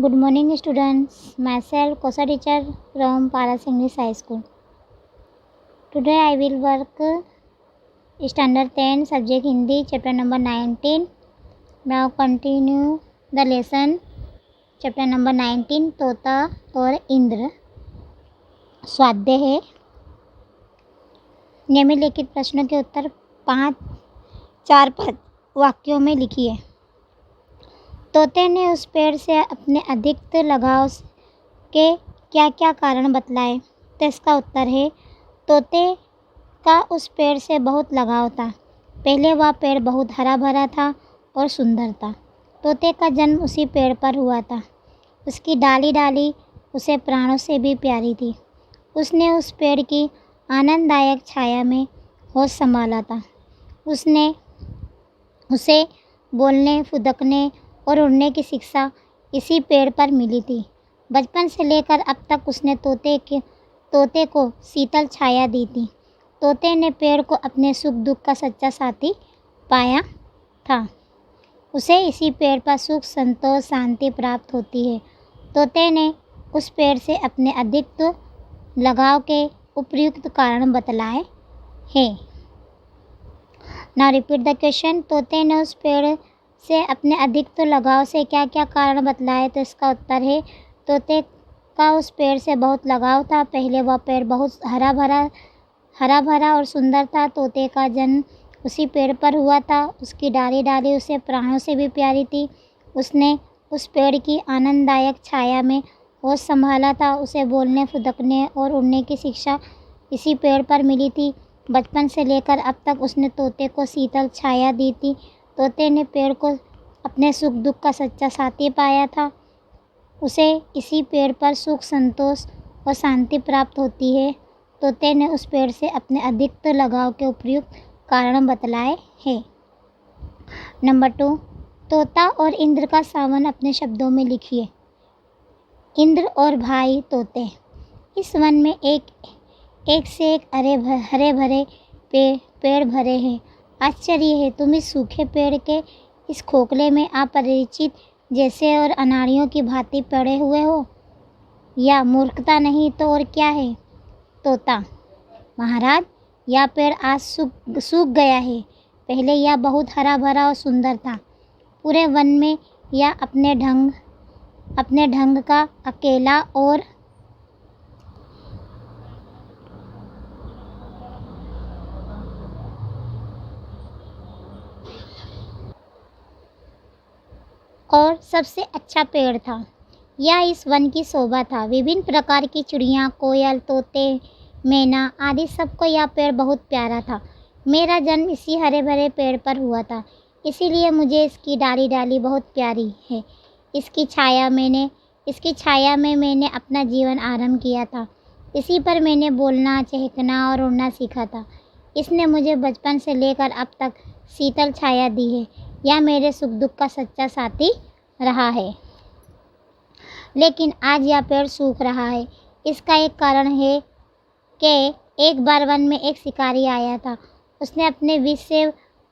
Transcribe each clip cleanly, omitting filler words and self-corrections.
Good morning students, myself Kosa teacher from Paras English High School. Today I will work standard 10 subject Hindi chapter number 19. Now continue the lesson chapter number 19 तोता और इंद्र. स्वाध्याय है. निम्नलिखित प्रश्नों के उत्तर 4-5 वाक्यों में लिखिए. तोते ने उस पेड़ से अपने अधिक लगाव के क्या क्या कारण बतलाए. तो इसका उत्तर है तोते का उस पेड़ से बहुत लगाव था. पहले वह पेड़ बहुत हरा भरा था और सुंदर था. तोते का जन्म उसी पेड़ पर हुआ था. उसकी डाली डाली उसे प्राणों से भी प्यारी थी. उसने उस पेड़ की आनंददायक छाया में होश संभाला था. उसने उसे बोलने, फुदकने और उड़ने की शिक्षा इसी पेड़ पर मिली थी. बचपन से लेकर अब तक उसने तोते को शीतल छाया दी थी. तोते ने पेड़ को अपने सुख दुख का सच्चा साथी पाया था. उसे इसी पेड़ पर सुख, संतोष, शांति प्राप्त होती है. तोते ने उस पेड़ से अपने अधिक लगाव के उपयुक्त कारण बतलाए हैं. Now repeat the question. तोते ने उस पेड़ से अपने अधिक लगाव से क्या क्या कारण बतलाए. तो इसका उत्तर है तोते का उस पेड़ से बहुत लगाव था. पहले वह पेड़ बहुत हरा भरा और सुंदर था. तोते का जन्म उसी पेड़ पर हुआ था. उसकी डाली डाली उसे प्राणों से भी प्यारी थी. उसने उस पेड़ की आनंददायक छाया में होश संभाला था. उसे बोलने, फुदकने और उड़ने की शिक्षा इसी पेड़ पर मिली थी. बचपन से लेकर अब तक उसने तोते को शीतल छाया दी थी. तोते ने पेड़ को अपने सुख दुख का सच्चा साथी पाया था. उसे इसी पेड़ पर सुख, संतोष और शांति प्राप्त होती है. तोते ने उस पेड़ से अपने अधिक लगाव के उपयुक्त कारण बतलाए हैं. नंबर 2. तोता और इंद्र का संबंध अपने शब्दों में लिखिए. इंद्र और भाई तोते. इस वन में एक से एक हरे भरे पेड़ भरे हैं. आश्चर्य है तुम इस सूखे पेड़ के इस खोखले में अपरिचित जैसे और अनाड़ियों की भांति पड़े हुए हो. या मूर्खता नहीं तो और क्या है. तोता. महाराज, यह पेड़ आज सूख गया है. पहले यह बहुत हरा भरा और सुंदर था. पूरे वन में यह अपने ढंग का अकेला और सबसे अच्छा पेड़ था. यह इस वन की शोभा था. विभिन्न प्रकार की चिड़ियाँ, कोयल, तोते, मैना आदि सबको यह पेड़ बहुत प्यारा था. मेरा जन्म इसी हरे भरे पेड़ पर हुआ था. इसीलिए मुझे इसकी डाली डाली बहुत प्यारी है. इसकी छाया में मैंने अपना जीवन आरंभ किया था. इसी पर मैंने बोलना, चहकना और उड़ना सीखा था. इसने मुझे बचपन से लेकर अब तक शीतल छाया दी है. यह मेरे सुख दुख का सच्चा साथी रहा है. लेकिन आज यह पेड़ सूख रहा है. इसका एक कारण है कि एक बार वन में एक शिकारी आया था. उसने अपने विष से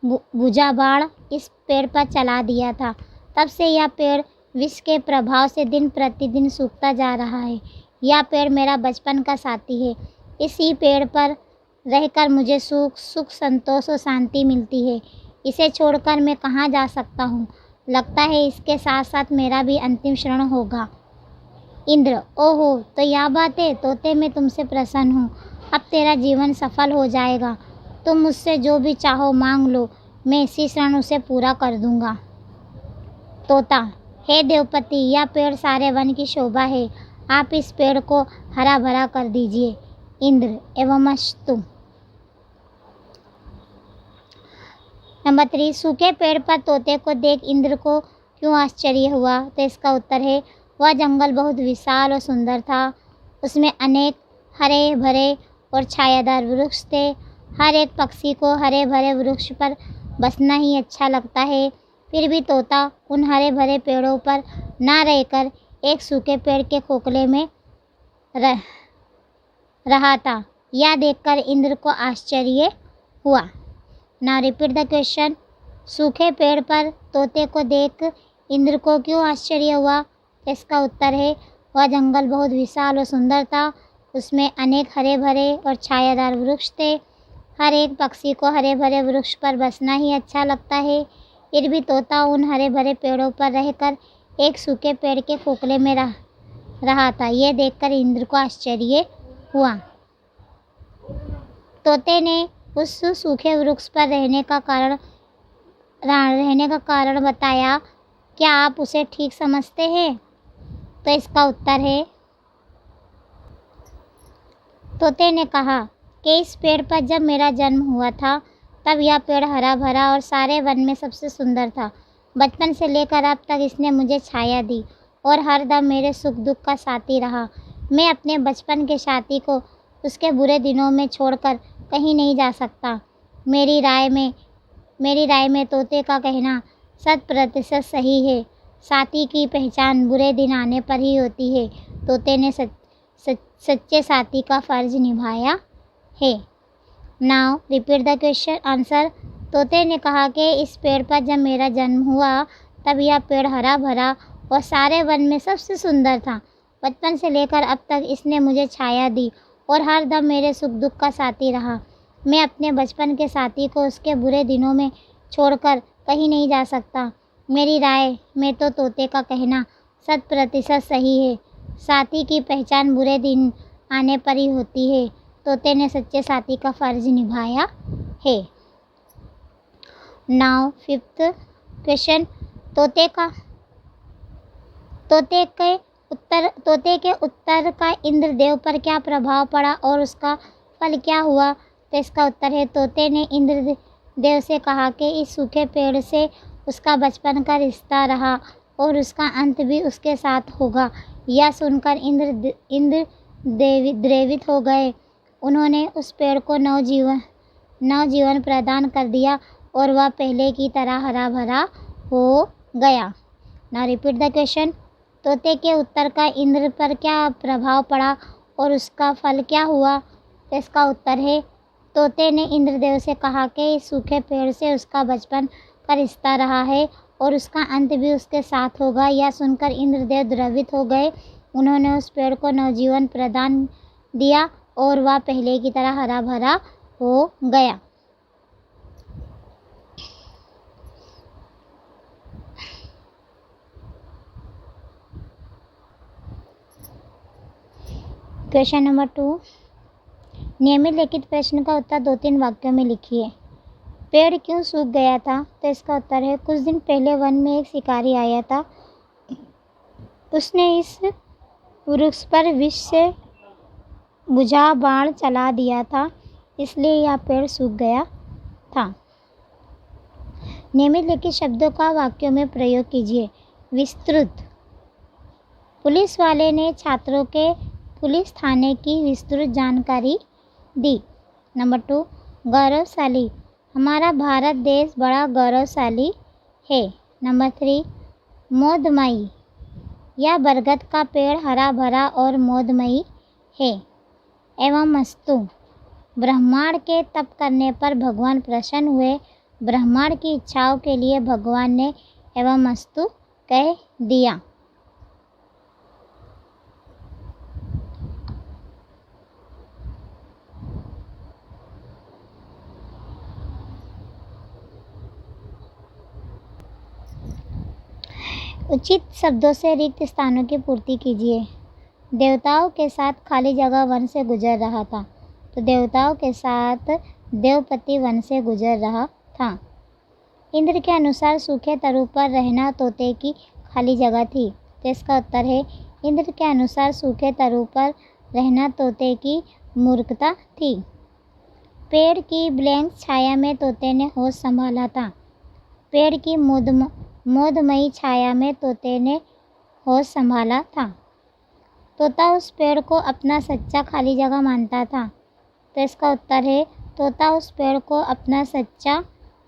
भुजा बाण इस पेड़ पर चला दिया था. तब से यह पेड़ विष के प्रभाव से दिन प्रतिदिन सूखता जा रहा है. यह पेड़ मेरा बचपन का साथी है. इसी पेड़ पर रहकर मुझे सुख, संतोष और शांति मिलती है. इसे छोड़कर मैं कहाँ जा सकता हूँ. लगता है इसके साथ साथ मेरा भी अंतिम क्षण होगा. इंद्र. ओहो, तो यह बात है. तोते, मैं तुमसे प्रसन्न हूँ. अब तेरा जीवन सफल हो जाएगा. तुम मुझसे जो भी चाहो मांग लो. मैं इसी क्षण उसे पूरा कर दूंगा. तोता. हे देवपति, यह पेड़ सारे वन की शोभा है. आप इस पेड़ को हरा भरा कर दीजिए. इंद्र. एवमस्तु. नंबर 3. सूखे पेड़ पर तोते को देख इंद्र को क्यों आश्चर्य हुआ. तो इसका उत्तर है वह जंगल बहुत विशाल और सुंदर था. उसमें अनेक हरे भरे और छायादार वृक्ष थे. हर एक पक्षी को हरे भरे वृक्ष पर बसना ही अच्छा लगता है. फिर भी तोता उन हरे भरे पेड़ों पर ना रहकर एक सूखे पेड़ के खोखले में रहा था. यह देखकर इंद्र को आश्चर्य हुआ. Now repeat the question. सूखे पेड़ पर तोते को देख इंद्र को क्यों आश्चर्य हुआ. इसका उत्तर है वह जंगल बहुत विशाल और सुंदर था। उसमें अनेक हरे भरे और छायादार वृक्ष थे। हर एक पक्षी को हरे भरे वृक्ष पर बसना ही अच्छा लगता है। फिर भी तोता उन हरे भरे पेड़ों पर रहकर एक सूखे पेड़ के खोखले में रहा था। यह देखकर इंद्र को आश्चर्य हुआ। तोते ने उस सूखे वृक्ष पर रहने का कारण बताया। क्या आप उसे ठीक समझते हैं? तो इसका उत्तर है, तोते ने कहा कि इस पेड़ पर जब मेरा जन्म हुआ था तब यह पेड़ हरा भरा और सारे वन में सबसे सुंदर था। बचपन से लेकर अब तक इसने मुझे छाया दी और हर दम मेरे सुख दुख का साथी रहा। मैं अपने बचपन के साथी को उसके बुरे दिनों में छोड़कर कहीं नहीं जा सकता। मेरी राय में तोते का कहना 100% सही है। साथी की पहचान बुरे दिन आने पर ही होती है। तोते ने सच्चे साथी का फर्ज निभाया है। Now repeat the question answer. तोते ने कहा कि इस पेड़ पर जब मेरा जन्म हुआ तब यह पेड़ हरा भरा और सारे वन में सबसे सुंदर था। बचपन से लेकर अब तक इसने मुझे छाया दी और हर दम मेरे सुख दुख का साथी रहा। मैं अपने बचपन के साथी को उसके बुरे दिनों में छोड़कर कहीं नहीं जा सकता। मेरी राय में तो तोते का कहना 100% सही है। साथी की पहचान बुरे दिन आने पर ही होती है। तोते ने सच्चे साथी का फर्ज निभाया है। Now 5th question. तोते के उत्तर का इंद्रदेव पर क्या प्रभाव पड़ा और उसका फल क्या हुआ? तो इसका उत्तर है, तोते ने इंद्रदेव से कहा कि इस सूखे पेड़ से उसका बचपन का रिश्ता रहा और उसका अंत भी उसके साथ होगा। यह सुनकर इंद्र द्रवित हो गए। उन्होंने उस पेड़ को नवजीवन प्रदान कर दिया और वह पहले की तरह हरा भरा हो गया। Now repeat the question. तोते के उत्तर का इंद्र पर क्या प्रभाव पड़ा और उसका फल क्या हुआ? तो इसका उत्तर है, तोते ने इंद्रदेव से कहा कि इस सूखे पेड़ से उसका बचपन का रिश्ता रहा है और उसका अंत भी उसके साथ होगा। यह सुनकर इंद्रदेव द्रवित हो गए। उन्होंने उस पेड़ को नवजीवन प्रदान दिया और वह पहले की तरह हरा भरा हो गया। Question number 2। नियमित लिखित प्रश्न का उत्तर 2-3 वाक्यों में लिखिए। पेड़ क्यों सूख गया था? तो इसका उत्तर है, कुछ दिन पहले वन में एक शिकारी आया था। उसने इस वृक्ष पर विष से बुझा बाण चला दिया था, इसलिए यह पेड़ सूख गया था। नियमित लिखित शब्दों का वाक्यों में प्रयोग कीजिए। विस्तृत। पुलिस वाले ने छात्रों के पुलिस थाने की विस्तृत जानकारी दी। नंबर 2, गौरवशाली। हमारा भारत देश बड़ा गौरवशाली है। नंबर 3, मोदमयी। यह बरगद का पेड़ हरा भरा और मोदमयी है। एवं अस्तु। ब्रह्मांड के तप करने पर भगवान प्रसन्न हुए। ब्रह्मांड की इच्छाओं के लिए भगवान ने एवं अस्तु कह दिया। उचित शब्दों से रिक्त स्थानों की पूर्ति कीजिए। देवताओं के साथ खाली जगह वन से गुजर रहा था। तो देवताओं के साथ देवपति वन से गुजर रहा था। इंद्र के अनुसार सूखे तरु पर रहना तोते की खाली जगह थी। तो इसका उत्तर है, इंद्र के अनुसार सूखे तरु पर रहना तोते की मूर्खता थी। पेड़ की ब्लैंक छाया में तोते ने होश संभाला था। पेड़ की मोदमयी छाया में तोते ने होश संभाला था। तोता उस पेड़ को अपना सच्चा खाली जगह मानता था। तो इसका उत्तर है, तोता उस पेड़ को अपना सच्चा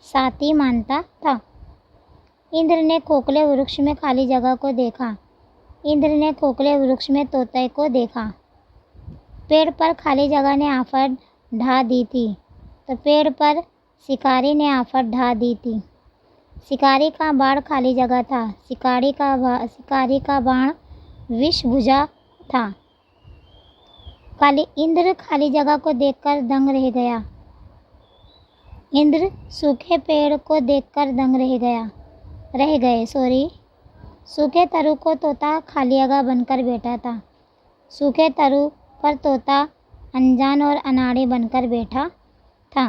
साथी मानता था। इंद्र ने खोखले वृक्ष में खाली जगह को देखा। इंद्र ने खोखले वृक्ष में तोते को देखा। पेड़ पर खाली जगह ने आफत ढा दी थी। तो पेड़ पर शिकारी ने आफत ढा दी थी। शिकारी का बाण खाली जगह था। शिकारी का बाण विषभुजा था। इंद्र खाली जगह को देखकर दंग रह गया। इंद्र सूखे पेड़ को देखकर दंग रह गए। सूखे तरु को तोता खाली जगह बनकर बैठा था। सूखे तरु पर तोता अनजान और अनाड़ी बनकर बैठा था।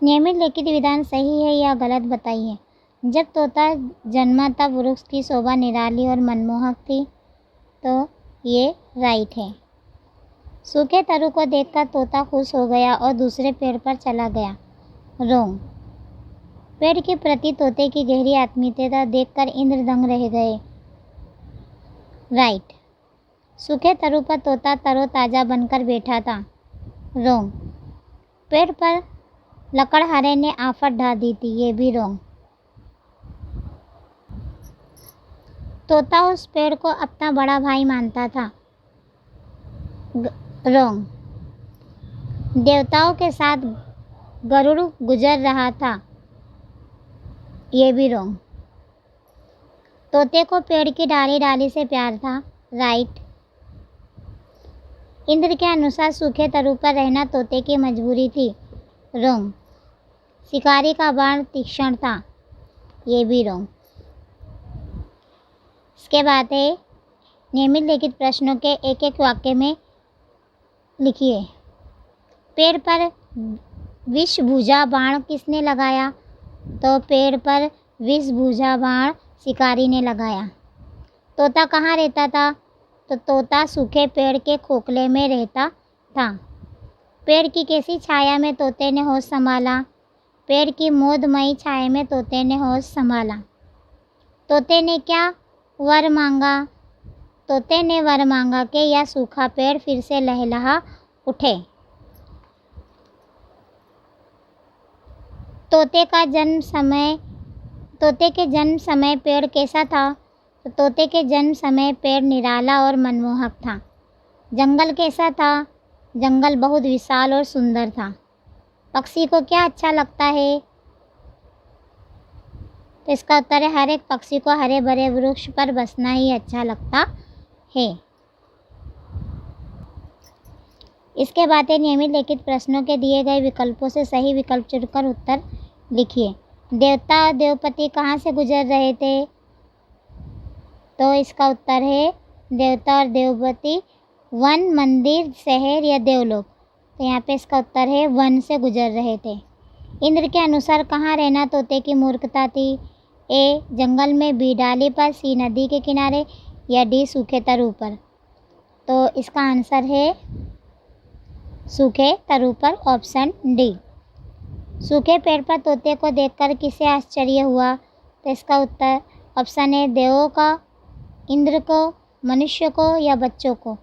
नियमित लिखित विधान सही है या गलत बताइए। जब तोता जन्मा तब वृक्ष की शोभा निराली और मनमोहक थी, तो ये राइट है। सूखे तरु को देखकर तोता खुश हो गया और दूसरे पेड़ पर चला गया, रॉन्ग। पेड़ के प्रति तोते की गहरी आत्मीयता देखकर इंद्र दंग रह गए, राइट। सूखे तरु पर तोता तरोताजा बनकर बैठा था, रॉन्ग। पेड़ पर लकड़हारे ने आफत ढा दी थी, ये भी रॉन्ग। तोता उस पेड़ को अपना बड़ा भाई मानता था, रॉन्ग। देवताओं के साथ गरुड़ गुजर रहा था, ये भी रॉन्ग। तोते को पेड़ की डाली से प्यार था, राइट। इंद्र के अनुसार सूखे तरु पर रहना तोते की मजबूरी थी, रॉन्ग। शिकारी का बाण तीक्ष्ण था, ये भी रॉन्ग। इसके बाद है नियमित लिखित प्रश्नों के एक एक वाक्य में लिखिए। पेड़ पर विषभुजा बाण किसने लगाया? तो पेड़ पर विषभुजा बाण शिकारी ने लगाया। तोता कहाँ रहता था? तो तोता सूखे पेड़ के खोखले में रहता था। पेड़ की कैसी छाया में तोते ने होश संभाला? पेड़ की मोदमयी छाया में तोते ने होश संभाला। तोते ने क्या वर मांगा? तोते ने वर मांगा कि यह सूखा पेड़ फिर से लहलहा उठे। तोते के जन्म समय पेड़ कैसा था? तो तोते के जन्म समय पेड़ निराला और मनमोहक था। जंगल कैसा था? जंगल बहुत विशाल और सुंदर था। पक्षी को क्या अच्छा लगता है? तो इसका उत्तर है हर एक पक्षी को हरे भरे वृक्ष पर बसना ही अच्छा लगता है। इसके बाद नियमित लिखित प्रश्नों के दिए गए विकल्पों से सही विकल्प चुनकर उत्तर लिखिए। देवता और देवपति कहाँ से गुजर रहे थे? तो इसका उत्तर है देवता और देवपति वन, मंदिर, शहर या देवलोक। तो यहाँ पे इसका उत्तर है वन से गुजर रहे थे। इंद्र के अनुसार कहाँ रहना तोते की मूर्खता थी? ए जंगल में, बी डाली पर, सी नदी के किनारे या डी सूखे तरु पर। तो इसका आंसर है सूखे तरु पर, ऑप्शन डी। सूखे पेड़ पर तोते को देखकर किसे आश्चर्य हुआ? तो इसका उत्तर ऑप्शन ए देवों का, इंद्र को, मनुष्य को या बच्चों को।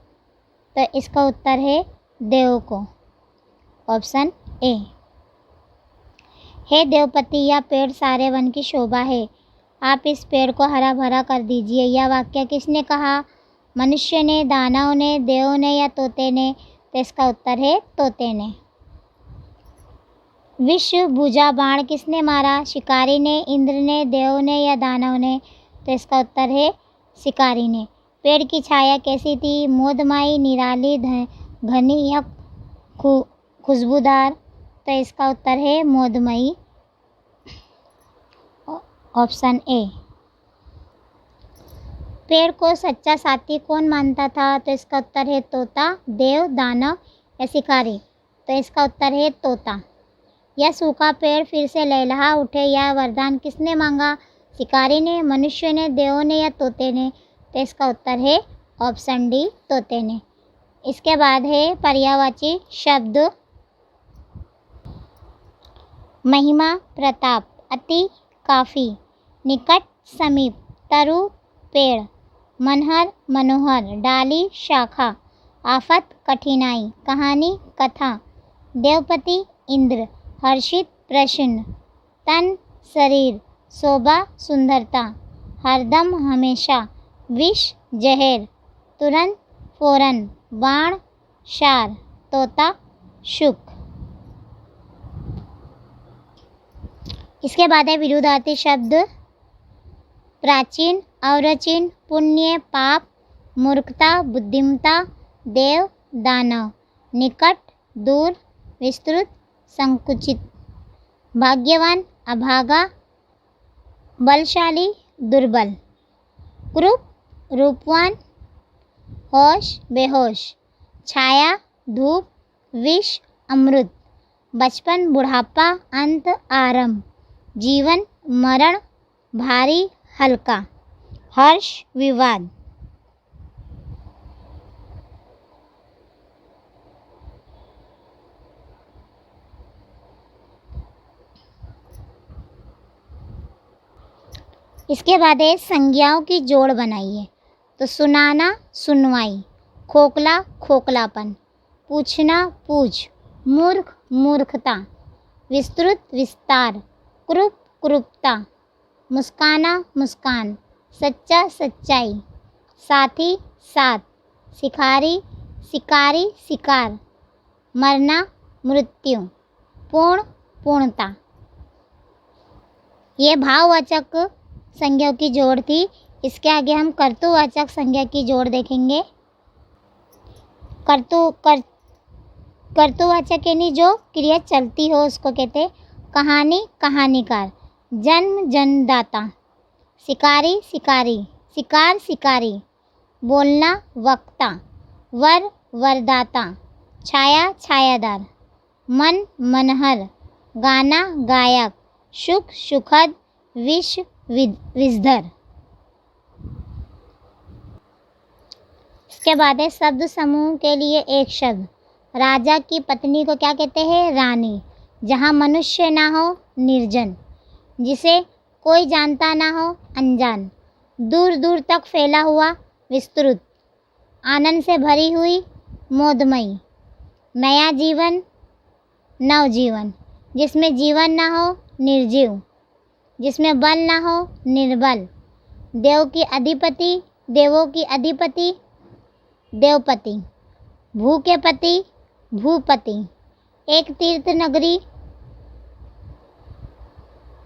तो इसका उत्तर है देवों को, ऑप्शन ए। हे देवपति, यह पेड़ सारे वन की शोभा है, आप इस पेड़ को हरा भरा कर दीजिए। यह वाक्य किसने कहा? मनुष्य ने, दानव ने, देव ने या तोते ने? तो इसका उत्तर है तोते ने। विषभुजा बाण किसने मारा? शिकारी ने, इंद्र ने, देव ने या दानव ने? तो इसका उत्तर है शिकारी ने। पेड़ की छाया कैसी थी? मोदमयी, निराली, घनी या खुशबूदार? तो इसका उत्तर है मोदमयी, ऑप्शन ए। पेड़ को सच्चा साथी कौन मानता था? तो इसका उत्तर है तोता, देव, दानव या शिकारी। तो इसका उत्तर है तोता। यह सूखा पेड़ फिर से लहलहा उठे, यह वरदान किसने मांगा? शिकारी ने, मनुष्य ने, देवों ने या तोते ने? तो इसका उत्तर है ऑप्शन डी, तोते ने। इसके बाद है पर्यायवाची शब्द। महिमा प्रताप, अति काफ़ी, निकट समीप, तरु पेड़, मनहर मनोहर, डाली शाखा, आफत कठिनाई, कहानी कथा, देवपति इंद्र, हर्षित प्रसन्न, तन शरीर, शोभा सुंदरता, हरदम हमेशा, विष जहर, तुरंत फौरन, बाण शार, तोता शुक। इसके बाद है विरुद्धार्थी शब्द। प्राचीन, अवरचीन, पुण्य पाप, मूर्खता बुद्धिमता, देव दानव, निकट दूर, विस्तृत संकुचित, भाग्यवान अभागा, बलशाली दुर्बल, कुरूप रूपवान, होश बेहोश, छाया धूप, विष अमृत, बचपन बुढ़ापा, अंत आरंभ, जीवन मरण, भारी हल्का, हर्ष विवाद। इसके बाद है संज्ञाओं की जोड़ बनाइए। तो सुनाना सुनवाई, खोखला खोखलापन, पूछना पूछ, मूर्ख मूर्खता, विस्तृत विस्तार, कुरूप कुरूपता, मुस्काना मुस्कान, सच्चा सच्चाई, साथी साथ, शिकारी शिकारी शिकार, मरना मृत्यु, पूर्ण पूर्णता। ये भाववाचक संज्ञाओं की जोड़ थी। इसके आगे हम कर्तृवाचक संज्ञा की जोड़ देखेंगे। कर्तृवाचक यानी जो क्रिया चलती हो उसको कहते हैं। कहानी कहानीकार, जन्म जन्मदाता, शिकारी शिकारी, शिकार शिकारी, बोलना वक्ता, वर वरदाता, छाया छायादार, मन मनहर, गाना गायक, सुख सुखद, विष विषधर। इसके बाद है शब्द समूह के लिए एक शब्द। राजा की पत्नी को क्या कहते हैं? रानी। जहाँ मनुष्य ना हो निर्जन, जिसे कोई जानता ना हो अनजान, दूर दूर तक फैला हुआ विस्तृत, आनंद से भरी हुई मोदमयी, नया जीवन नवजीवन, जिसमें जीवन ना हो निर्जीव, जिसमें बल ना हो निर्बल, देव की अधिपति देवों की अधिपति देवपति, भू के पति भूपति, एक तीर्थ नगरी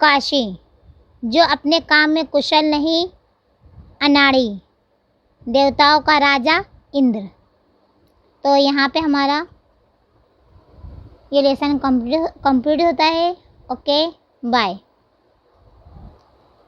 काशी, जो अपने काम में कुशल नहीं अनाड़ी, देवताओं का राजा इंद्र। तो यहाँ पे हमारा ये लेसन कंप्लीट होता है। Okay bye.